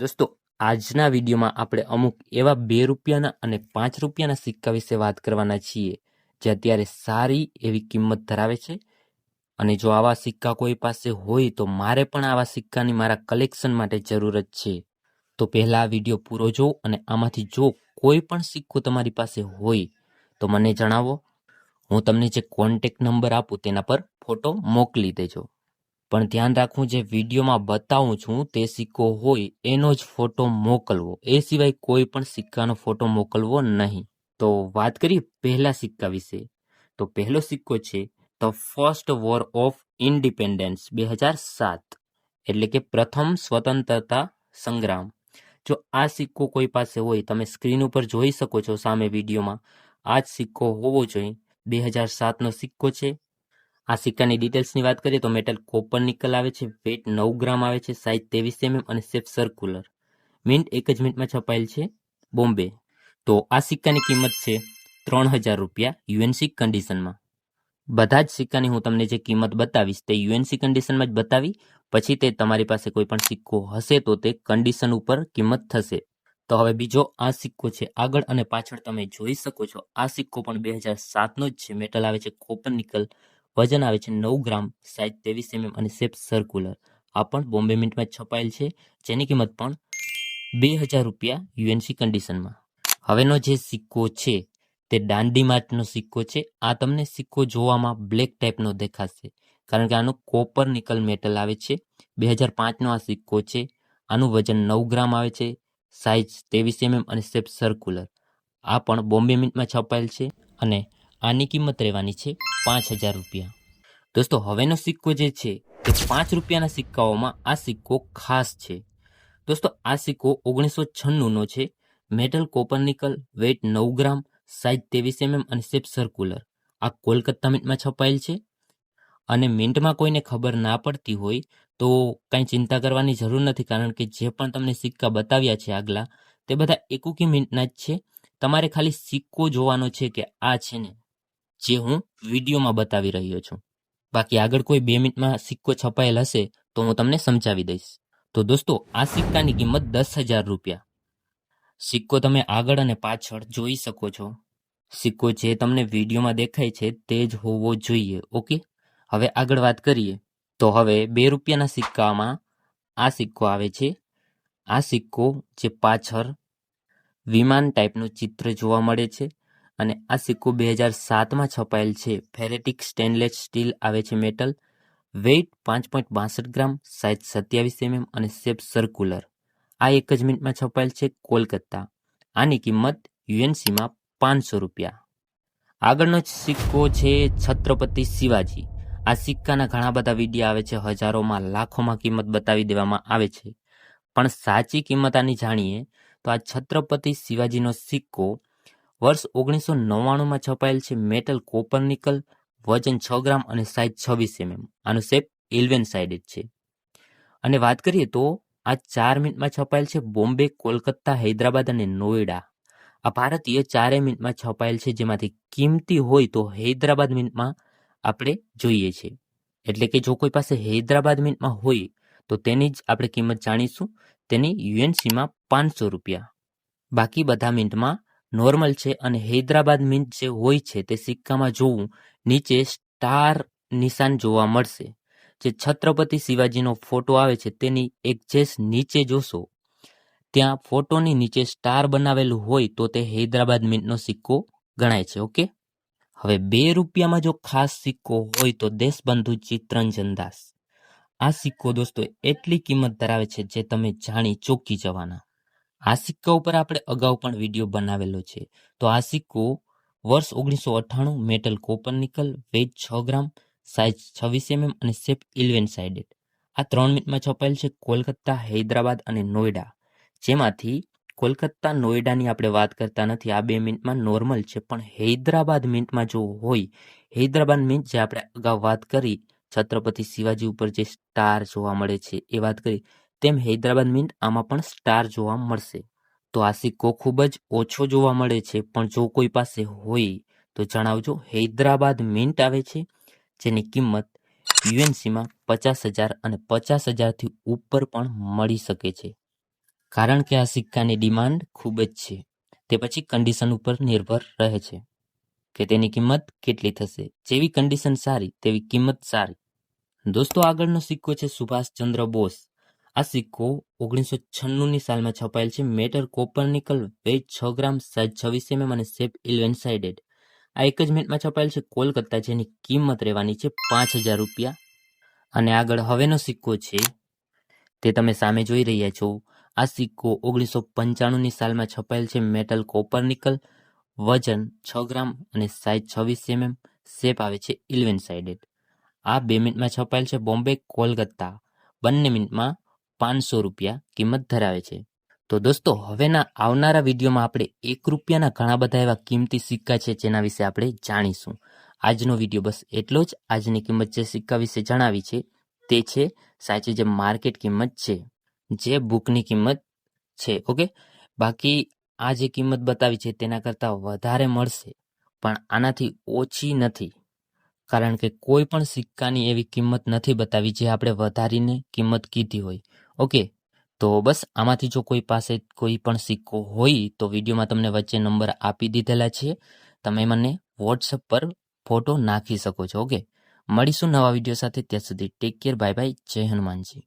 દોસ્તો, આજના વિડીયોમાં આપણે અમુક એવા 2 રૂપિયાના અને 5 રૂપિયાના સિક્કા વિશે વાત કરવાના છીએ જે અત્યારે સારી એવી કિંમત ધરાવે છે. અને જો આવા સિક્કા કોઈ પાસે હોય તો મારે પણ આવા સિક્કાની મારા કલેક્શન માટે જરૂરત છે. તો પહેલા આ વિડીયો પૂરો જોવો અને આમાંથી જો કોઈ પણ સિક્કો તમારી પાસે હોય તો મને જણાવો. હું તમને જે કોન્ટેક્ટ નંબર આપું તેના પર ફોટો મોકલી દેજો. પણ ધ્યાન રાખવું, જે વિડીયોમાં બતાવું છું તે સિક્કો હોય એનો જ ફોટો મોકલવો, એ સિવાય કોઈ પણ સિક્કાનો ફોટો મોકલવો નહીં. તો વાત કરીએ પહેલા સિક્કા વિશે. તો પહેલો સિક્કો છે the first war of independence 2007, એટલે કે પ્રથમ સ્વતંત્રતા સંગ્રામ. જો આ સિક્કો કોઈ પાસે હોય, તમે સ્ક્રીન ઉપર જોઈ શકો છો સામે વિડીયોમાં, આ જ સિક્કો હોવો જોઈએ. 2007નો સિક્કો છે. આ સિક્કાની ડિટેલ્સની વાત કરીએ તો મેટલ કોપર નિકલ આવે છે, વેટ 9 ગ્રામ આવે છે, સાઇઝ 23 mm અને શેપ સર્ક્યુલર. મિન્ટ 1 જ મિનિટમાં છપાયેલ છે, બોમ્બે. તો આ સિક્કાની કિંમત છે 3000 રૂપિયા યુએનસી કન્ડિશનમાં. બધા જ સિક્કાની હું તમને જે કિંમત બતાવીશ તે યુએનસી કન્ડિશનમાં જ બતાવી, પછી તે તમારી પાસે કોઈ પણ સિક્કો હશે તો તે કન્ડિશન ઉપર કિંમત થશે. તો હવે બીજો આ સિક્કો છે. આગળ અને પાછળ તમે જોઈ શકો છો. આ સિક્કો પણ 2007નો જ છે. મેટલ આવે છે કોપર નિકલ, વજન આવે છે 9 ગ્રામ, સાઇઝ 23 mm અને શેપ સર્ક્યુલર. આ પણ બોમ્બે મિન્ટમાં જ છપાયેલ છે, જેની કિંમત પણ 2000 રૂપિયા યુએનસી કન્ડિશનમાં. હવેનો જે સિક્કો છે તે દાંડી માર્ચનો સિક્કો છે. આ તમને સિક્કો જોવામાં બ્લેક ટાઈપનો દેખાશે, કારણ કે આનું કોપર નિકલ મેટલ આવે છે. 2005નો આ સિક્કો છે. આનું વજન 9 ગ્રામ આવે છે, સાઇઝ 23 mm અને શેપ સર્ક્યુલર. આ પણ બોમ્બે મિન્ટમાં છપાયેલ છે અને આની કિંમત રહેવાની છે 5000 રૂપિયા. દોસ્તો, હવેનો સિક્કો જે છે તે 5 રૂપિયાના સિક્કાઓમાં આ સિક્કો ખાસ છે. દોસ્તો, આ સિક્કો 1996નો છે. મેટલ કોપર નિકલ, વેટ 9 ગ્રામ, સાઇઝ 23 mm અને શેપ સર્ક્યુલર. આ કોલકાતા મિન્ટમાં છપાયેલ છે. અને મિન્ટમાં કોઈને ખબર ના પડતી હોય તો કાંઈ ચિંતા કરવાની જરૂર નથી, કારણ કે જે પણ તમને સિક્કા બતાવ્યા છે આગલા, તે બધા એકોકી મિન્ટના જ છે. તમારે ખાલી સિક્કો જોવાનો છે કે આ છે ને જે હું વિડીયોમાં બતાવી રહ્યો છું. બાકી આગળ કોઈ 2 મિનિટમાં સિક્કો છપાયેલ હશે તો હું તમને સમજાવી દઈશ. તો દોસ્તો, આ સિક્કાની કિંમત 10,000 રૂપિયા. સિક્કો તમે આગળ અને પાછળ જોઈ શકો છો. સિક્કો જે તમને વિડીયોમાં દેખાય છે તે જ હોવો જોઈએ. ઓકે, હવે આગળ વાત કરીએ તો હવે 2 રૂપિયાના સિક્કામાં આ સિક્કો આવે છે. આ સિક્કો જે પાછળ વિમાન ટાઈપનું ચિત્ર જોવા મળે છે અને આ સિક્કો 2007માં છપાયેલ છે. ફેરેટિક સ્ટેનલેસ સ્ટીલ આવે છે મેટલ, વેઇટ 5.62 ગ્રામ, સાઇઝ 27 mm અને શેપ સર્ક્યુલર. આ 1 જ મિનિટમાં છપાયેલ છે, કોલકાતા. આની કિંમત યુએનસીમાં 500 રૂપિયા. આગળનો સિક્કો છે છત્રપતિ શિવાજી. આ સિક્કાના ઘણા બધા વિડીયો આવે છે, હજારોમાં લાખોમાં કિંમત બતાવી દેવામાં આવે છે, પણ સાચી કિંમત આની જાણીએ તો આ છત્રપતિ શિવાજીનો સિક્કો વર્ષ 1999માં છપાયેલ છે. મેટલ કોપર નિકલ, વજન 6 ગ્રામ અને સાઇઝ 26 mm. આનો શેપ 11 સાઇડેડ છે. અને વાત કરીએ તો આ 4 મિનિટમાં છપાયેલ છે. બોમ્બે, કોલકાતા, હૈદરાબાદ અને નોઈડા. આ ભારતીય 4 મિનિટમાં છપાયેલ છે, જેમાંથી કિંમતી હોય તો હૈદરાબાદ મિન્ટમાં આપણે જોઈએ છે. એટલે કે જો કોઈ પાસે હૈદરાબાદ મિન્ટમાં હોય તો તેની જ આપણે કિંમત જાણીશું. તેની યુએનસીમાં 500 રૂપિયા. બાકી બધા મિન્ટમાં નોર્મલ છે. અને હૈદરાબાદ મિન્ટ જે હોય છે તે સિક્કામાં જોવું, નીચે સ્ટાર નિશાન જોવા મળશે. જે છત્રપતિ શિવાજીનો ફોટો આવે છે તેની એક્ઝેક્ટ નીચે જોશો, ત્યાં ફોટોની નીચે સ્ટાર બનાવેલું હોય તો તે હૈદરાબાદ મિન્ટનો સિક્કો ગણાય છે. ઓકે, હવે 2 રૂપિયામાં જો ખાસ સિક્કો હોય તો દેશબંધુ ચિત્તરંજન દાસ. આ સિક્કો દોસ્તો એટલી કિંમત ધરાવે છે જે તમે જાણી ચોંકી જવાના. આ સિક્કા ઉપર આપણે અગાઉ પણ વિડીયો બનાવેલો છે. તો આ સિક્કો વર્ષ 1998, મેટલ કોપર નિકલ, વેઇટ 6 ગ્રામ, સાઇઝ 26 mm અને શેપ 11 સાઇડેડ. આ 3 મિનિટમાં છપાયેલ છે. કોલકાતા, હૈદરાબાદ અને નોઈડા, જેમાંથી કોલકાતા, નોઈડાની આપણે વાત કરતા નથી. આ 2 મિનિટમાં નોર્મલ છે, પણ હૈદરાબાદ મિન્ટમાં જો હોય, હૈદરાબાદ મિન્ટ જે આપણે અગાઉ વાત કરી, છત્રપતિ શિવાજી ઉપર જે સ્ટાર જોવા મળે છે એ વાત કરી, તેમ હૈદરાબાદ મિન્ટ આમાં પણ સ્ટાર જોવા મળશે. તો આ સિક્કો ખૂબ જ ઓછો જોવા મળે છે, પણ જો કોઈ પાસે હોય તો જણાવજો. હૈદરાબાદ મિન્ટ આવે છે, જેની કિંમત યુએનસીમાં 50,000 અને 50,000થી ઉપર પણ મળી શકે છે. કારણ કે આ સિક્કાની ડિમાન્ડ ખૂબ જ છે. તે પછી કન્ડિશન ઉપર નિર્ભર રહે છે કે તેની કિંમત કેટલી થશે. જેવી કન્ડિશન સારી તેવી કિંમત સારી. દોસ્તો, આગળનો સિક્કો છે સુભાષચંદ્ર બોઝ. આ સિક્કો 1996ની સાલમાં છપાયેલ છે. મેટર કોપર નિકલ, વેઇટ 6 ગ્રામ, સાઇઝ 26 mm અને શેપ 11 સાઇડેડ. આ એક જ મિનિટમાં છપાયેલ છે કોલકાતા, જેની કિંમત રહેવાની છે 5000 રૂપિયા. અને આગળ હવેનો સિક્કો છે તે તમે સામે જોઈ રહ્યા છો. આ સિક્કો 1995ની સાલમાં છપાયેલ છે. મેટલ કોપર નિકલ, વજન 6 ગ્રામ અને સાઇઝ 26 mm, શેપ આવે છે 11 સાઇડેડ. આ 2 મિનિટમાં છપાયેલ છે. બોમ્બે, કોલકાતા, બંને મિનિટમાં 500 રૂપિયા કિંમત ધરાવે છે. તો દોસ્તો, હવેના આવનારા વિડીયોમાં આપણે 1 રૂપિયાના ઘણા બધા એવા કિંમતી સિક્કા છે જેના વિશે આપણે જાણીશું. આજનો વિડીયો બસ એટલો જ. આજની કિંમત જે સિક્કા વિશે જણાવી છે તે છે સાચી જે માર્કેટ કિંમત છે, જે બુકની કિંમત છે. ઓકે, બાકી આ જે કિંમત બતાવી છે તેના કરતાં વધારે મળશે, પણ આનાથી ઓછી નથી. કારણ કે કોઈ પણ સિક્કાની એવી કિંમત નથી બતાવી જે આપણે વધારીને કિંમત કીધી હોય. ઓકે, તો બસ આમાંથી જો કોઈ પાસે કોઈ પણ સિક્કો હોય તો વિડીયોમાં તમને વચ્ચે નંબર આપી દીધેલા છે, તમે મને વોટ્સઅપ પર ફોટો નાખી શકો છો. ઓકે, મળીશું નવા વિડીયો સાથે. ત્યાં સુધી ટેક કેર, બાય બાય, જય હનુમાનજી.